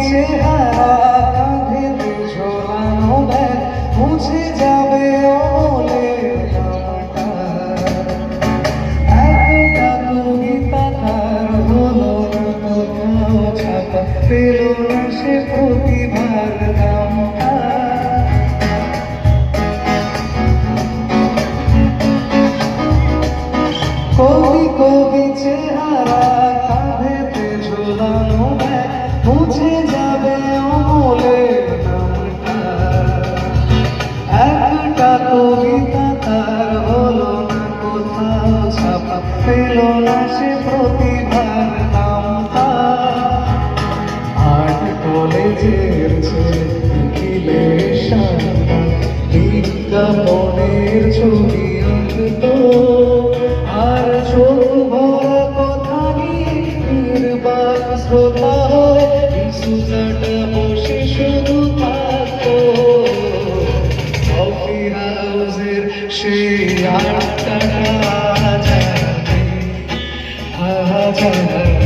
চেহারা কাঁধেতে ঝোলানো ব্যাগ মুছে যাবে অমলের নামটা। একটা কবিতা তার হলো না কোথাও ছাপা, পেল না সে প্রতিভার দামটা। কবি কবি চেহারা কাঁধেতে ঝোলানো ব্যাগ মুছে যাবে অমলের নামটা। একটা কবিতা তার হলো না কোথাও ছাপা, পেল না সে প্রতিভার নামটা। আর্ট কলেজের নিখিলের সামনে বিজ্ঞাপনের ছবি আঁকতো, আর চোখ ভরা কথা নিয়ে নির্বাক শ্রোতা হয়ে সুজাটা বসে শুধু থাকতো। কফি হাউসের সেই আড্ডাটা জানে,